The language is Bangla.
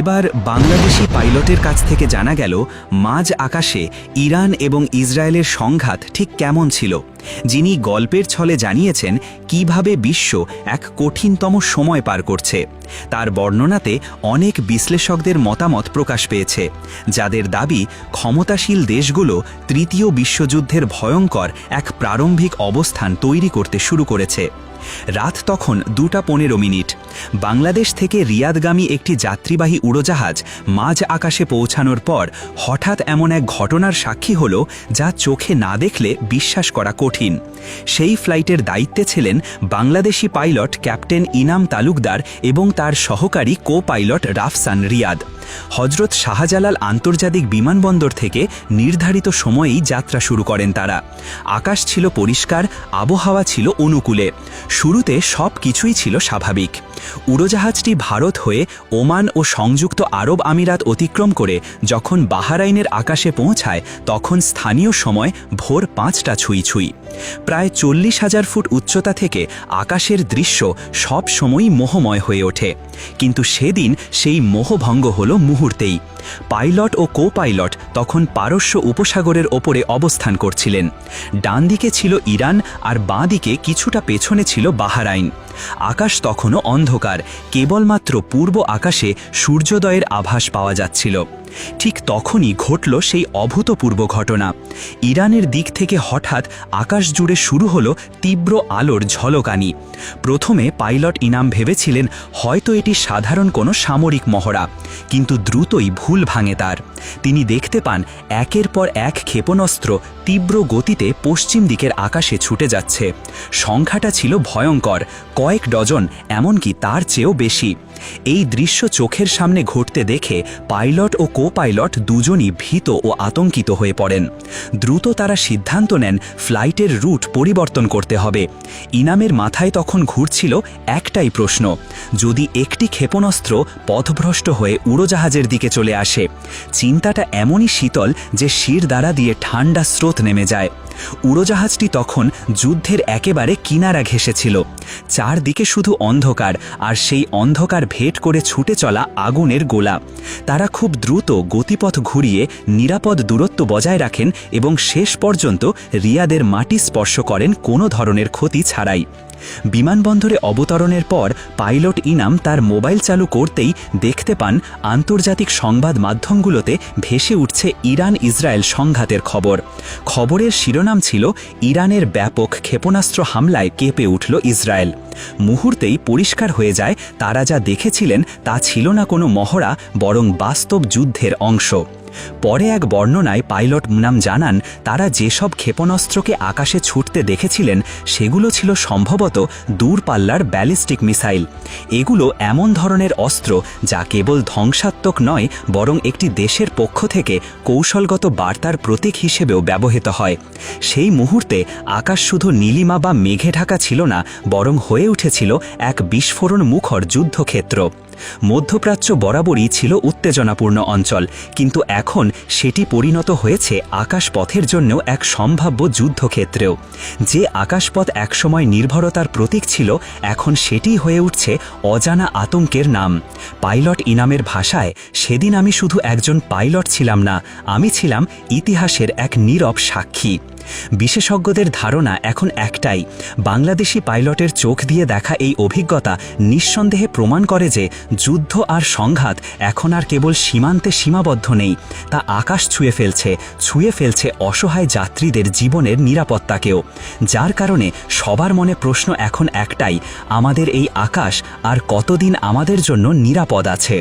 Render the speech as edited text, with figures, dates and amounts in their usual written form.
এবার বাংলাদেশি পাইলটের কাছ থেকে জানা গেল মাঝ আকাশে ইরান এবং ইসরায়েলের সংঘাত ঠিক কেমন ছিল, যিনি গল্পের ছলে জানিয়েছেন কিভাবে বিশ্ব এক কঠিনতম সময় পার করছে। তার বর্ণনাতে অনেক বিশ্লেষকদের মতামত প্রকাশ পেয়েছে, যাদের দাবি ক্ষমতাশীল দেশগুলো তৃতীয় বিশ্বযুদ্ধের ভয়ঙ্কর এক প্রারম্ভিক অবস্থান তৈরি করতে শুরু করেছে। রাত তখন 2:15। বাংলাদেশ থেকে রিয়াদগামী একটি যাত্রীবাহী উড়োজাহাজ মাঝ আকাশে পৌঁছানোর পর হঠাৎ এমন এক ঘটনার সাক্ষী হল যা চোখে না দেখলে বিশ্বাস করা কঠিন। সেই ফ্লাইটের দায়িত্বে ছিলেন বাংলাদেশি পাইলট ক্যাপ্টেন ইনাম তালুকদার এবং তার সহকারী কো পাইলট রাফসান রিয়াদ। হজরত শাহজালাল আন্তর্জাতিক বিমানবন্দর থেকে নির্ধারিত সময়েই যাত্রা শুরু করেন তারা। আকাশ ছিল পরিষ্কার, আবহাওয়া ছিল অনুকূলে। শুরুতে সব কিছুই ছিল স্বাভাবিক। উড়োজাহাজটি ভারত হয়ে ওমান ও সংযুক্ত আরব আমিরাত অতিক্রম করে যখন বাহরাইনের আকাশে পৌঁছায় তখন স্থানীয় সময় ভোর 5টা ছুঁই। প্রায় 40,000 ফুট উচ্চতা থেকে আকাশের দৃশ্য সব সময়ই মোহময় হয়ে ওঠে, কিন্তু সেদিন সেই মোহভঙ্গ হল মুহূর্তেই। পাইলট ও কো পাইলট তখন পারস্য উপসাগরের ওপরে অবস্থান করছিলেন। ডান দিকে ছিল ইরান আর বাঁ দিকে কিছুটা পেছনে ছিল বাহরাইন। আকাশ তখনও অন্ধকার, কেবলমাত্র পূর্ব আকাশে সূর্যোদয়ের আভাস পাওয়া যাচ্ছিল। ঠিক তখনই ঘটল সেই অভূতপূর্ব ঘটনা। ইরানের দিক থেকে হঠাৎ আকাশ জুড়ে শুরু হলো তীব্র আলোর ঝলকানি। প্রথমে পাইলট ইনাম ভেবেছিলেন হয়তো এটি সাধারণ কোনো সামরিক মহড়া, কিন্তু দ্রুতই ভুল ভাঙে তার। তিনি দেখতে পান একের পর এক ক্ষেপণাস্ত্র তীব্র গতিতে পশ্চিম দিকের আকাশে ছুটে যাচ্ছে। সংখ্যাটা ছিল ভয়ঙ্কর, কয়েক ডজন, এমনকি তার চেয়েও বেশি। এই দৃশ্য চোখের সামনে ঘটতে দেখে পাইলট ও কো পাইলট দুজনই ভীত ও আতঙ্কিত হয়ে পড়েন। দ্রুত তারা সিদ্ধান্ত নেন ফ্লাইটের রুট পরিবর্তন করতে হবে। ইনামের মাথায় তখন ঘুরছিল একটাই প্রশ্ন, যদি একটি ক্ষেপণাস্ত্র পথভ্রষ্ট হয়ে উড়োজাহাজের দিকে চলে আসে। চিন্তাটা এমনই শীতল যে শির দ্বারা দিয়ে ঠান্ডা স্রোত নেমে যায়। উড়োজাহাজটি তখন যুদ্ধের একেবারে কিনারা ঘেঁষেছিল। চারদিকে শুধু অন্ধকার, আর সেই অন্ধকার ভেদ করে ছুটে চলা আগুনের গোলা। তারা খুব দ্রুত গতিপথ ঘুরিয়ে নিরাপদ দূরত্ব বজায় রাখেন এবং শেষ পর্যন্ত রিয়াদের মাটি স্পর্শ করেন কোনো ধরনের ক্ষতি ছাড়াই। বিমানবন্দরে অবতরণের পর পাইলট ইনাম তার মোবাইল চালু করতেই দেখতে পান আন্তর্জাতিক সংবাদ মাধ্যমগুলোতে ভেসে উঠছে ইরান ইসরায়েল সংঘাতের খবর। খবরের শিরোনাম ছিল ইরানের ব্যাপক ক্ষেপণাস্ত্র হামলায় কেঁপে উঠল ইসরায়েল। মুহূর্তেই পরিষ্কার হয়ে যায় তারা যা দেখেছিলেন তা ছিল না কোনো মহড়া, বরং বাস্তব যুদ্ধের অংশ। পরে এক বর্ণনায় পাইলট মুনাম জানান তারা যেসব ক্ষেপণাস্ত্রকে আকাশে ছুটতে দেখেছিলেন সেগুলো ছিল সম্ভবত দূরপাল্লার ব্যালিস্টিক মিসাইল। এগুলো এমন ধরনের অস্ত্র যা কেবল ধ্বংসাত্মক নয়, বরং একটি দেশের পক্ষ থেকে কৌশলগত বার্তার প্রতীক হিসেবেও ব্যবহৃত হয়। সেই মুহূর্তে আকাশ শুধু নীলিমা বা মেঘে ঢাকা ছিল না, বরং হয়ে উঠেছিল এক বিস্ফোরণ মুখর যুদ্ধক্ষেত্র। মধ্যপ্রাচ্য বরাবরই ছিল উত্তেজনাপূর্ণ অঞ্চল, কিন্তু এখন সেটি পরিণত হয়েছে আকাশপথের জন্যও এক সম্ভাব্য যুদ্ধক্ষেত্রেও। যে আকাশপথ একসময় নির্ভরতার প্রতীক ছিল, এখন সেটি হয়ে উঠছে অজানা আতঙ্কের নাম। পাইলট ইনামের ভাষায়, সেদিন আমি শুধু একজন পাইলট ছিলাম না, আমি ছিলাম ইতিহাসের এক নীরব সাক্ষী। বিশেষজ্ঞদের ধারণা এখন একটাই, বাংলাদেশি পাইলটের চোখ দিয়ে দেখা এই অভিজ্ঞতা নিঃসন্দেহে প্রমাণ করে যে যুদ্ধ আর সংঘাত এখন আর কেবল সীমান্তে সীমাবদ্ধ নেই, তা আকাশ ছুঁয়ে ফেলছে অসহায় যাত্রীদের জীবনের নিরাপত্তাকেও। যার কারণে সবার মনে প্রশ্ন এখন একটাই, আমাদের এই আকাশ আর কতদিন আমাদের জন্য নিরাপদ আছে?